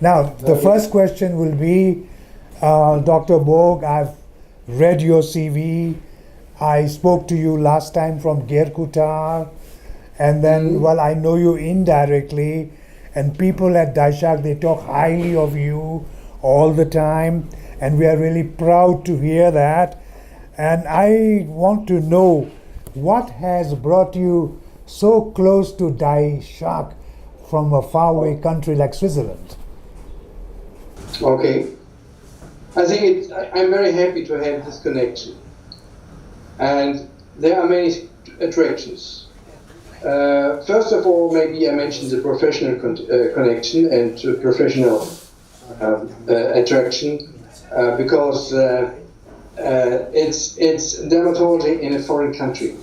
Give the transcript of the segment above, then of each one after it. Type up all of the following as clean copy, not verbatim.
Now, the first question will be, Dr. Burg, I've read your CV. I spoke to you last time from Gerkutar, and then, well, I know you indirectly, and people at DISHARC, they talk highly of you all the time, and we are really proud to hear that. And I want to know what has brought you so close to DISHARC from a faraway country like Switzerland. Okay. I think I'm very happy to have this connection. And there are many attractions. First of all, maybe I mentioned the professional connection and professional attraction, because it's dermatology in a foreign country.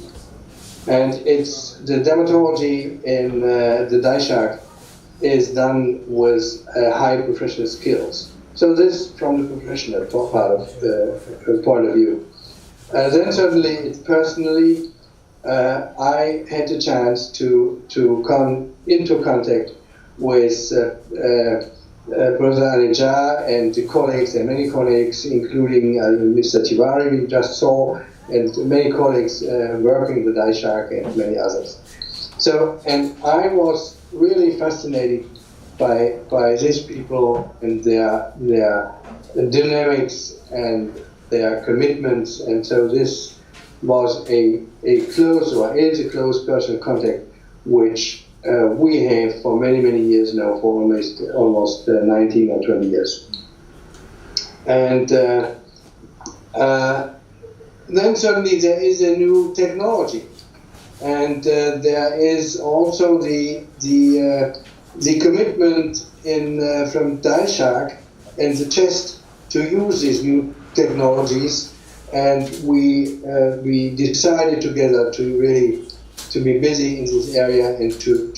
And it's the dermatology in the DISHARC is done with high professional skills. So this from the professional part of the point of view. Then certainly, personally, I had the chance to come into contact with Professor Aleja and the colleagues, and many colleagues, including Mr. Tiwari we just saw, and many colleagues working with DISHARC and many others. So, and I was really fascinated by these people and their dynamics and their commitments, and so this was a close, or is a close personal contact, which we have for many years now, for almost 19 or 20 years. And then certainly there is a new technology, and there is also the commitment from DISHARC and the chest to use these new technologies, and we decided together to really to be busy in this area and to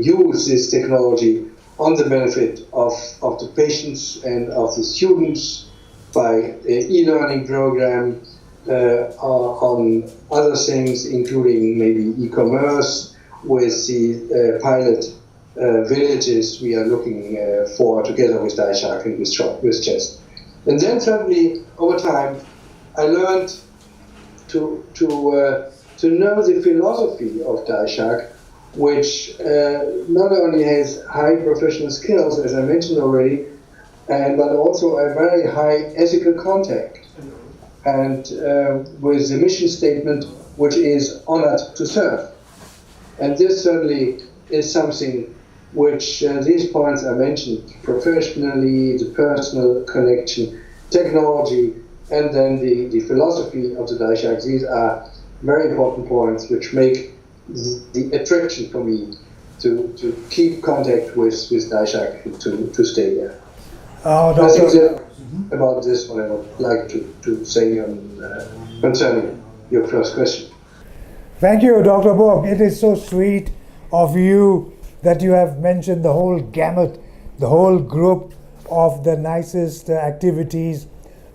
use this technology on the benefit of the patients and of the students by an e-learning program, on other things, including maybe e-commerce, with the pilot villages we are looking for together with DISHARC and with CHEST. And then certainly over time I learned to know the philosophy of DISHARC, which not only has high professional skills, as I mentioned already, but also a very high ethical contact, and with the mission statement, which is honored to serve. And this certainly is something which these points I mentioned, professionally, the personal connection, technology, and then the philosophy of the DISHARC. These are very important points which make the attraction for me to keep contact with DISHARC and to stay there. I think that about this what I would like to say concerning your first question. Thank you, Dr. Burg. It is so sweet of you that you have mentioned the whole gamut, the whole group of the nicest activities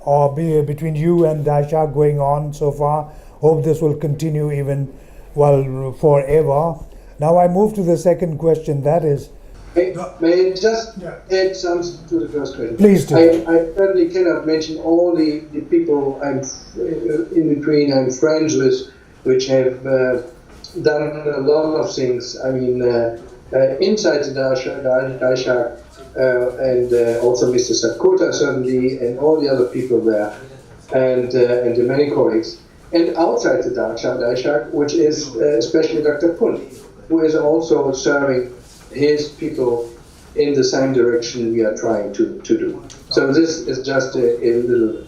between you and DISHARC going on so far. Hope this will continue even, well, forever. Now I move to the second question, that is... May I just add something to the first question? Please do. I certainly cannot mention all the people I'm in between, I'm friends with, which have done a lot of things. I mean, inside the DISHARC, and also Mr. Sakota certainly, and all the other people there, and the many colleagues. And outside the DISHARC, which is especially Dr. Pun, who is also serving his people in the same direction we are trying to do. So this is just a little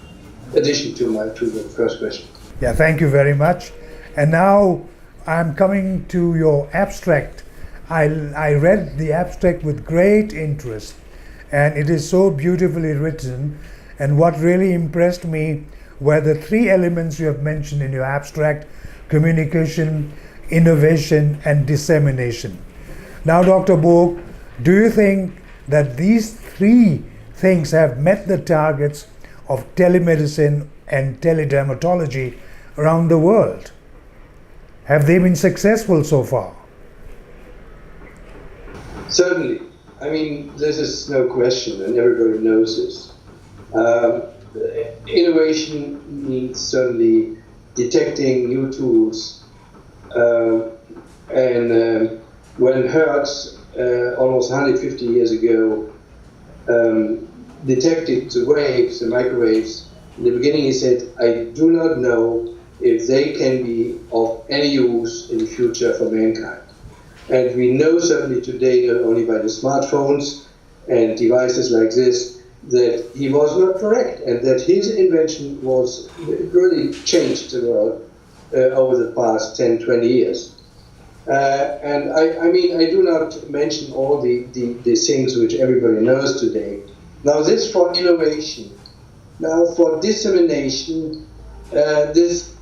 addition to the first question. Yeah, thank you very much. And now I'm coming to your abstract. I read the abstract with great interest, and it is so beautifully written. And what really impressed me were the three elements you have mentioned in your abstract: communication, innovation, and dissemination. Now, Dr. Burg, do you think that these three things have met the targets of telemedicine and teledermatology around the world? Have they been successful so far? Certainly. I mean, this is no question, and everybody knows this. Innovation means certainly detecting new tools, and when Hertz, almost 150 years ago, detected the waves, the microwaves, in the beginning he said, I do not know if they can be of any use in the future for mankind. And we know certainly today, not only by the smartphones and devices like this, that he was not correct, and that his invention was really changed the world over the past 10, 20 years. And I mean, I do not mention all the things which everybody knows today. Now this for innovation. Now for dissemination, this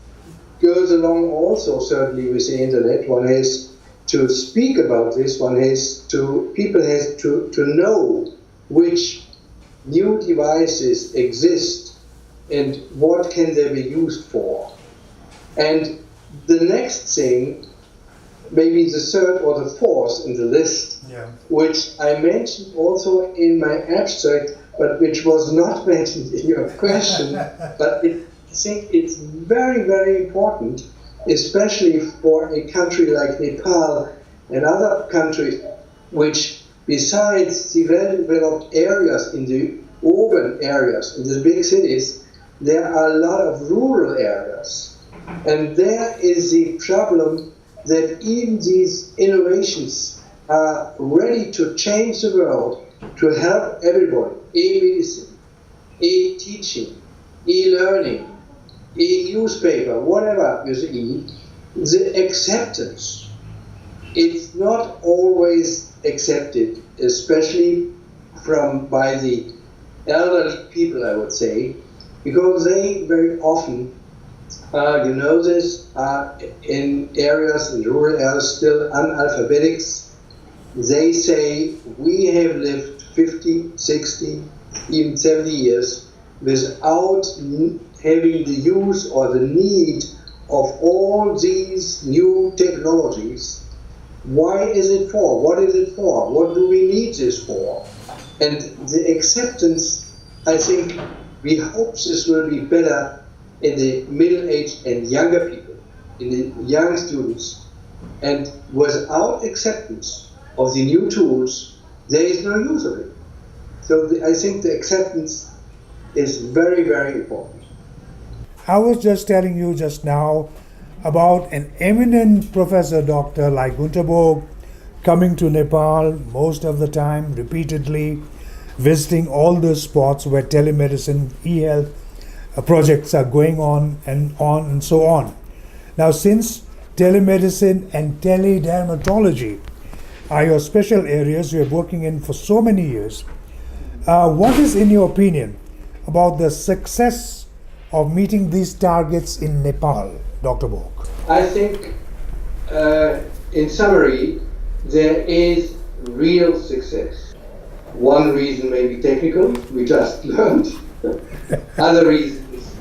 goes along also certainly with the internet. One has to speak about this. People has to know which new devices exist and what can they be used for. And the next thing, maybe the third or the fourth in the list, which I mentioned also in my abstract, but which was not mentioned in your question, but I think it's very, very important, especially for a country like Nepal and other countries, which besides the well-developed areas in the urban areas, in the big cities, there are a lot of rural areas. And there is the problem that even these innovations are ready to change the world, to help everybody, e-medicine, e-teaching, e-learning, e-newspaper, whatever with E, the acceptance. It's not always accepted, especially by the elderly people, I would say, because they very often, you know this, are in areas, in rural areas, still analphabetics. They say, we have lived 50, 60, even 70 years without having the use or the need of all these new technologies. Why is it for? What is it for? What do we need this for? And the acceptance, I think, we hope this will be better in the middle-aged and younger people, in the young students. And without acceptance of the new tools, there is no use of it. So I think the acceptance is very, very important. I was just telling you just now about an eminent professor doctor like Gunter Burg coming to Nepal most of the time, repeatedly, visiting all the spots where telemedicine, e-health projects are going on and so on. Now, since telemedicine and teledermatology are your special areas you are working in for so many years, what is, in your opinion, about the success of meeting these targets in Nepal, Dr. Burg? I think, in summary, there is real success. One reason may be technical, we just learned. Other reasons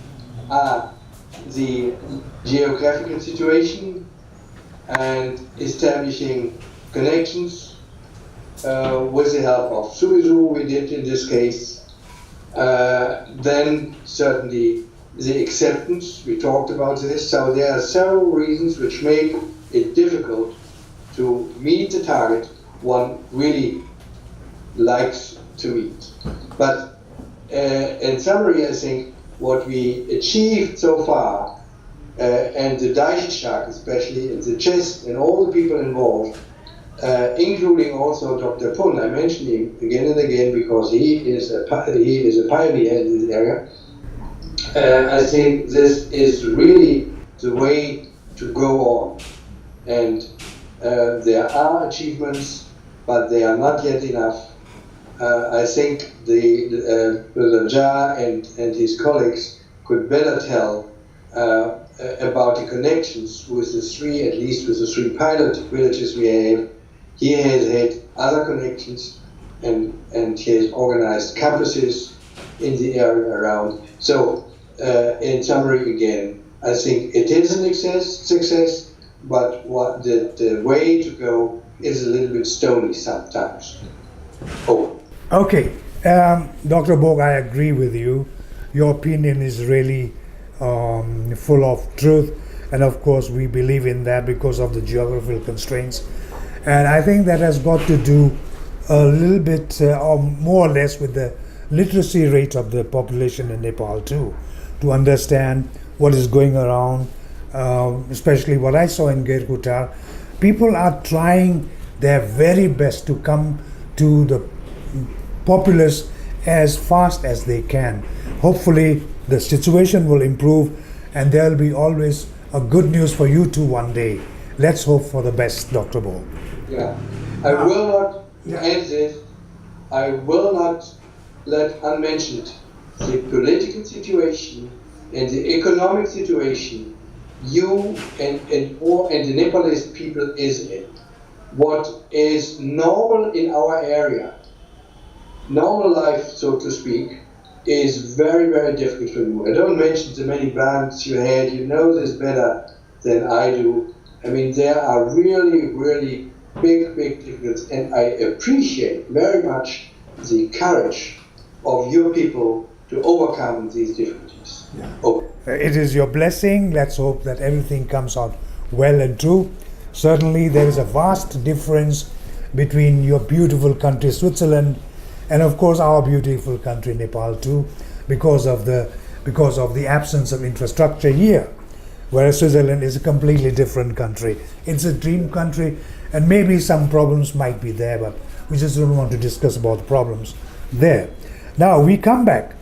are the geographical situation and establishing connections with the help of Suizu, we did in this case. Then certainly the acceptance, we talked about this. So there are several reasons which make it difficult to meet the target one really likes to meet. But in summary, I think what we achieved so far, and the DISHARC especially, and the chest, and all the people involved, including also Dr. Pun, I mentioned him again and again because he is a pioneer in this area. I think this is really the way to go on. And there are achievements, but they are not yet enough. I think Professor Jha and his colleagues could better tell about the connections with the three, at least with the three pilot villages we have. He has had other connections and he has organized campuses in the area around. So in summary again, I think it is a success, but what the way to go is a little bit stony sometimes. hope. Okay, Dr. Burg, I agree with you. Your opinion is really full of truth, and of course we believe in that because of the geographical constraints. And I think that has got to do a little bit or more or less with the literacy rate of the population in Nepal too, to understand what is going around, especially what I saw in Girkutar. People are trying their very best to come to the populace as fast as they can. Hopefully the situation will improve and there will be always a good news for you too one day. Let's hope for the best, Dr. Burg. Yeah, I will not end this. I will not let unmentioned the political situation and the economic situation you and the Nepalese people is in. What is normal in our area, normal life, so to speak, is very, very difficult for you. I don't mention the many banks you had. You know this better than I do. I mean, there are really, really big difficulties, and I appreciate very much the courage of your people to overcome these difficulties. Yeah. It is your blessing. Let's hope that everything comes out well and true. Certainly there is a vast difference between your beautiful country Switzerland and of course our beautiful country Nepal too, because of the absence of infrastructure here, whereas Switzerland is a completely different country. It's a dream country, and maybe some problems might be there, but we just don't want to discuss about the problems there. Now we come back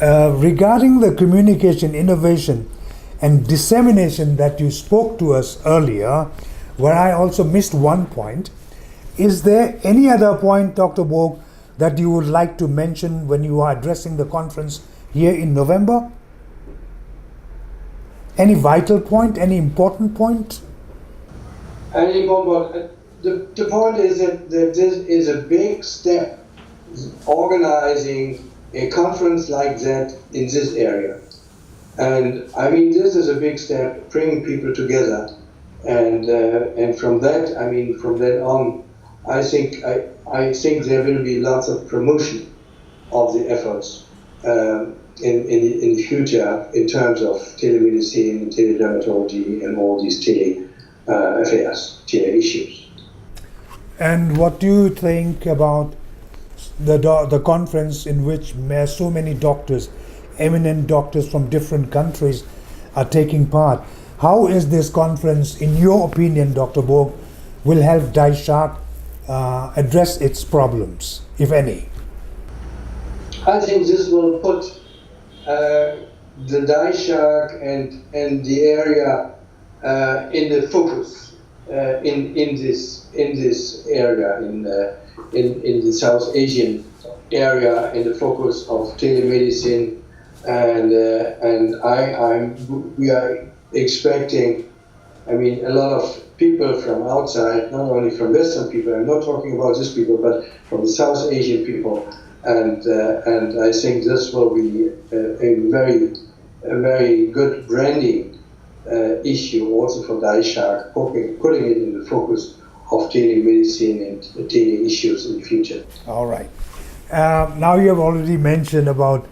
regarding the communication, innovation and dissemination that you spoke to us earlier, where I also missed one point. Is there any other point, Dr. Burg, that you would like to mention when you are addressing the conference here in November? Any vital point, any important point? Any important point? The point is that this is a big step, organizing a conference like that in this area. And I mean, this is a big step, bringing people together. And from that, I mean, from then on, I think there will be lots of promotion of the efforts in the future in terms of telemedicine, teledermatology, and all these affairs, tele issues. And what do you think about the conference in which so many doctors, eminent doctors from different countries are taking part? How is this conference, in your opinion, Dr. Burg, will help DISHARC address its problems, if any? I think this will put the DISHARC and the area in the focus in this area in the South Asian area, in the focus of telemedicine, and we are expecting, I mean, a lot of people from outside, not only from Western people. I'm not talking about these people, but from the South Asian people, and I think this will be a very good branding issue also for DISHARC, putting it in the focus of telemedicine and tele issues in the future. All right. Now you have already mentioned about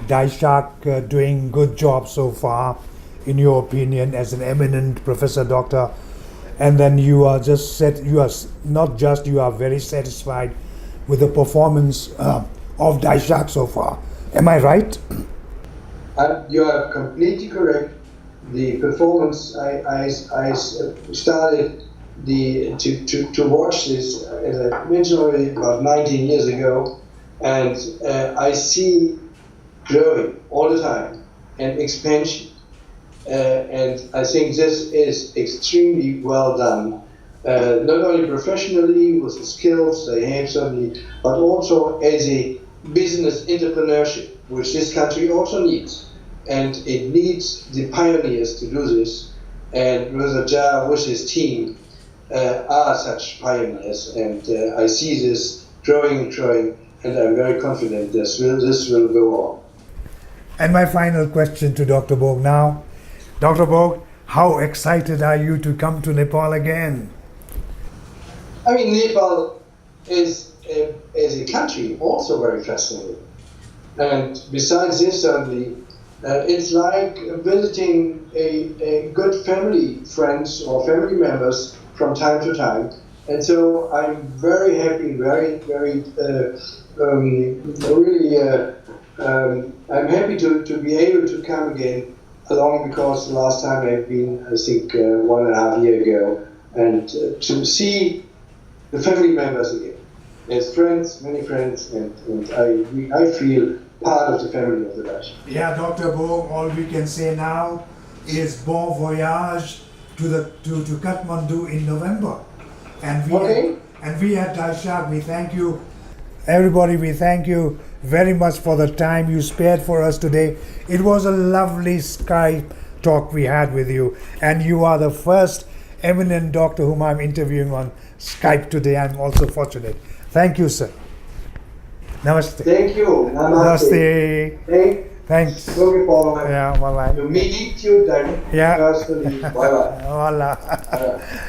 DISHARC doing good job so far, in your opinion, as an eminent professor doctor, and then you are just you are very satisfied with the performance of DISHARC so far. Am I right? You are completely correct. The performance, I started to watch this, as I mentioned already, about 19 years ago, and I see growing all the time and expansion. And I think this is extremely well done, not only professionally with the skills they have certainly, but also as a business entrepreneurship, which this country also needs. And it needs the pioneers to do this, and Mr. Jha with his team are such pioneers, and I see this growing, and I'm very confident this will go on. And my final question to Dr. Burg now. Dr. Burg, how excited are you to come to Nepal again? I mean, Nepal is, as a country, also very fascinating. And besides this, certainly, it's like visiting a good family, friends or family members from time to time. And so I'm very happy, I'm happy to be able to come again along, because the last time I've been, I think, 1.5 years ago, and to see the family members again. As friends, many friends, and I feel part of the family of the DISHARC. Yeah, Dr. Burg, all we can say now is bon voyage to Kathmandu in November. And we at DISHARC, we thank you. Everybody, we thank you very much for the time you spared for us today. It was a lovely Skype talk we had with you, and you are the first eminent doctor whom I'm interviewing on Skype today. I'm also fortunate. Thank you, sir. Namaste. Thank you. Namaste. Namaste. Thanks. Looking forward Yeah, bye-bye. to meet you then Yeah. personally. Bye-bye. Voila.